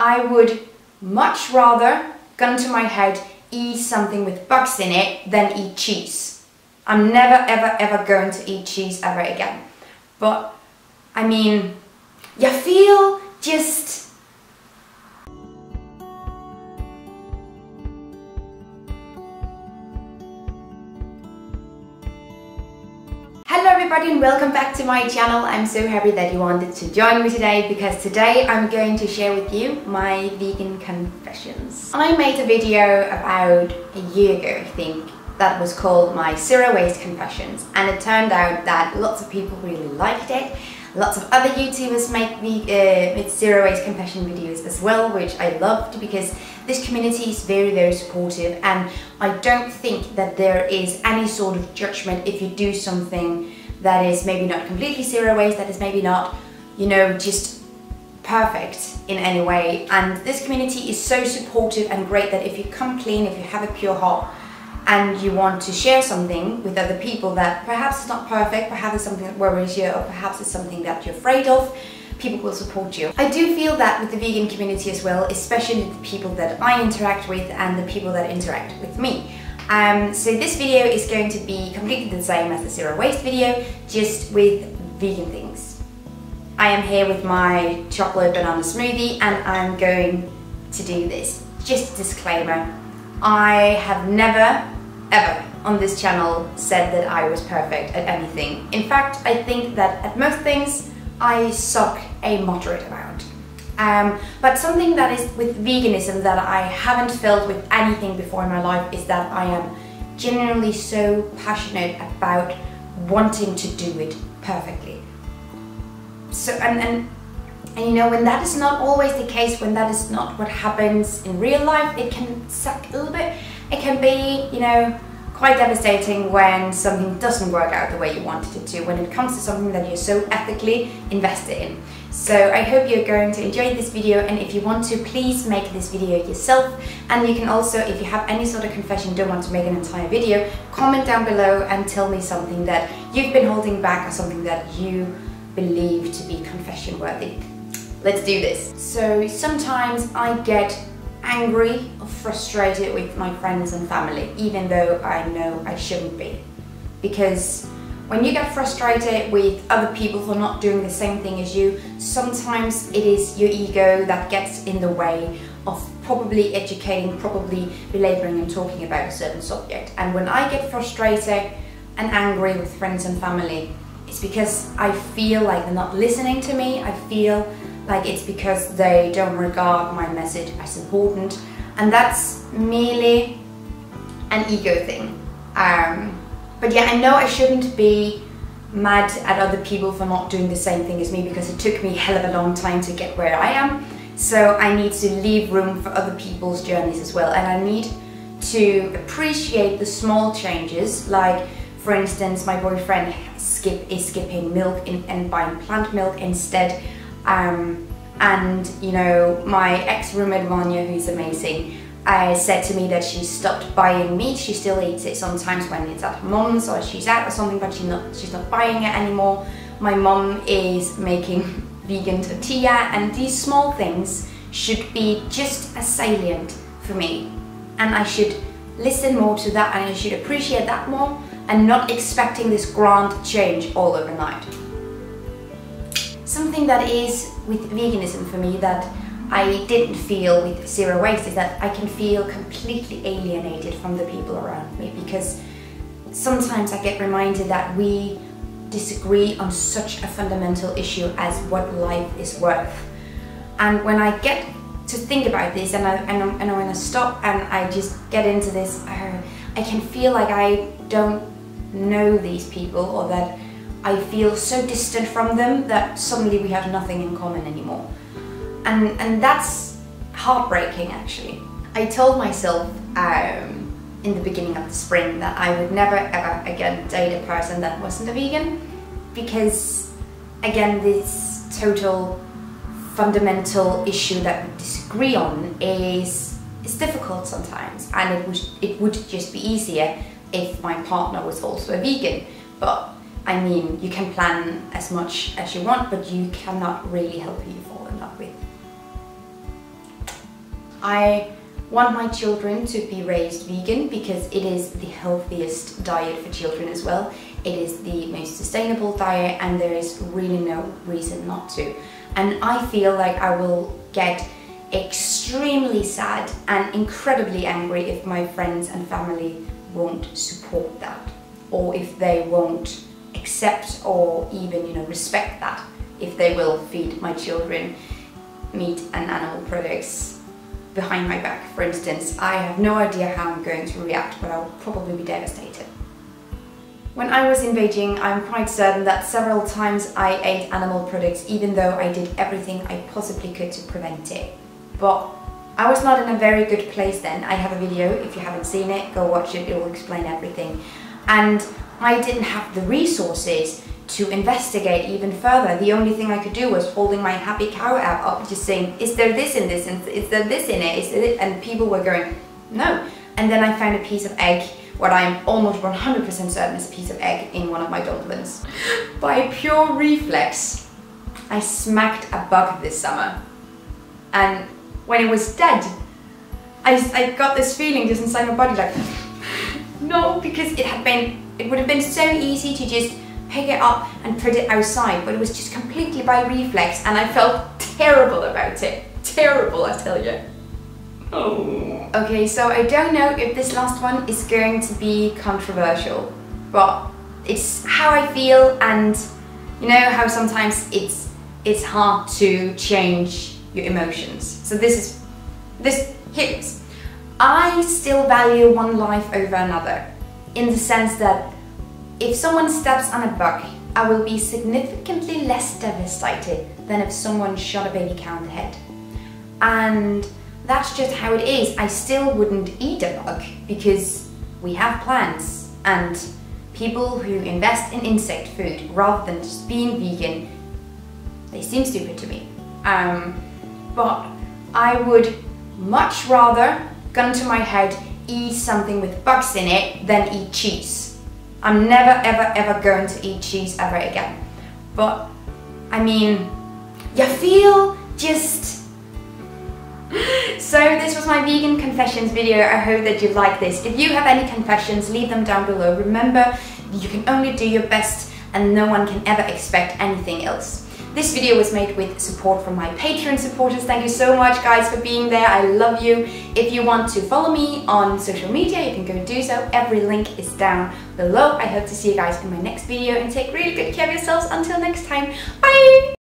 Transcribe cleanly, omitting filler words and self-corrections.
I would much rather, gun to my head, eat something with bugs in it than eat cheese. I'm never ever ever going to eat cheese ever again. But I mean, you feel just... Hello everybody and welcome back to my channel. I'm so happy that you wanted to join me today because today I'm going to share with you my vegan confessions. I made a video about a year ago, I think, that was called my zero waste confessions, and it turned out that lots of people really liked it. Lots of other YouTubers make zero waste confession videos as well, which I loved because this community is very supportive, and I don't think that there is any sort of judgment if you do something that is maybe not completely zero waste, that is maybe not, you know, just perfect in any way. And this community is so supportive and great that if you come clean, if you have a pure heart, and you want to share something with other people that perhaps it's not perfect, perhaps it's something that worries you, or perhaps it's something that you're afraid of, people will support you. I do feel that with the vegan community as well, especially the people that I interact with and the people that interact with me. So this video is going to be completely the same as the zero waste video, just with vegan things. I am here with my chocolate banana smoothie and I'm going to do this. Just a disclaimer, I have never ever on this channel said that I was perfect at anything. In fact, I think that at most things I suck a moderate amount. But something that is with veganism that I haven't felt with anything before in my life is that I am genuinely so passionate about wanting to do it perfectly. So and you know, when that is not always the case, when that is not what happens in real life, it can suck a little bit. It can be, you know, quite devastating when something doesn't work out the way you wanted it to, when it comes to something that you're so ethically invested in. So I hope you're going to enjoy this video, and if you want to, please make this video yourself. And you can also, if you have any sort of confession, don't want to make an entire video, comment down below and tell me something that you've been holding back or something that you believe to be confession worthy. Let's do this. So sometimes I get angry or frustrated with my friends and family, even though I know I shouldn't be. Because when you get frustrated with other people for not doing the same thing as you, sometimes it is your ego that gets in the way of probably educating, probably belaboring and talking about a certain subject. And when I get frustrated and angry with friends and family, it's because I feel like they're not listening to me. I feel like it's because they don't regard my message as important, and that's merely an ego thing. But yeah, I know I shouldn't be mad at other people for not doing the same thing as me, because it took me a hell of a long time to get where I am. So I need to leave room for other people's journeys as well, and I need to appreciate the small changes. Like, for instance, my boyfriend is skipping milk and buying plant milk instead. And you know, my ex-roommate Vanya, who's amazing, said to me that she stopped buying meat. She still eats it sometimes when it's at her mom's or she's out or something, but she's not buying it anymore. My mom is making vegan tortilla, and these small things should be just as salient for me, and I should listen more to that, and I should appreciate that more, and not expecting this grand change all overnight. Something that is with veganism for me that I didn't feel with zero waste is that I can feel completely alienated from the people around me, because sometimes I get reminded that we disagree on such a fundamental issue as what life is worth. And when I get to think about this, and when I stop and I just get into this, I can feel like I don't know these people, or that I feel so distant from them that suddenly we have nothing in common anymore. And that's heartbreaking, actually. I told myself in the beginning of the spring that I would never ever again date a person that wasn't a vegan, because again, this total fundamental issue that we disagree on is difficult sometimes, and it would just be easier if my partner was also a vegan. But I mean, you can plan as much as you want, but you cannot really help who you fall in love with. I want my children to be raised vegan because it is the healthiest diet for children as well. It is the most sustainable diet and there is really no reason not to. And I feel like I will get extremely sad and incredibly angry if my friends and family won't support that, or if they won't accept or even, you know, respect that, if they will feed my children meat and animal products behind my back, for instance. I have no idea how I'm going to react, but I'll probably be devastated. When I was in Beijing, I'm quite certain that several times I ate animal products even though I did everything I possibly could to prevent it. But I was not in a very good place then. I have a video, if you haven't seen it, go watch it, it will explain everything. And I didn't have the resources to investigate even further. The only thing I could do was holding my Happy Cow app up, just saying, is there this in this, and is there this in it, and people were going, no. And then I found a piece of egg, what I'm almost 100% certain is a piece of egg in one of my dumplings. By pure reflex, I smacked a bug this summer. And when it was dead, I got this feeling just inside my body like, no, because it would have been so easy to just pick it up and put it outside, but it was just completely by reflex and I felt terrible about it. Terrible, I tell you. Oh. Okay, so I don't know if this last one is going to be controversial, but it's how I feel, and you know how sometimes it's hard to change your emotions. So here it is. I still value one life over another, in the sense that if someone steps on a bug, I will be significantly less devastated than if someone shot a baby cow in the head. And that's just how it is. I still wouldn't eat a bug because we have plants, and people who invest in insect food rather than just being vegan, they seem stupid to me. But I would much rather, gun to my head, eat something with bugs in it than eat cheese. I'm never ever ever going to eat cheese ever again. But I mean, you feel just... So this was my vegan confessions video. I hope that you like this. If you have any confessions, leave them down below. Remember, you can only do your best and no one can ever expect anything else. This video was made with support from my Patreon supporters. Thank you so much, guys, for being there. I love you. If you want to follow me on social media, you can go do so. Every link is down below. I hope to see you guys in my next video, and take really good care of yourselves. Until next time, bye!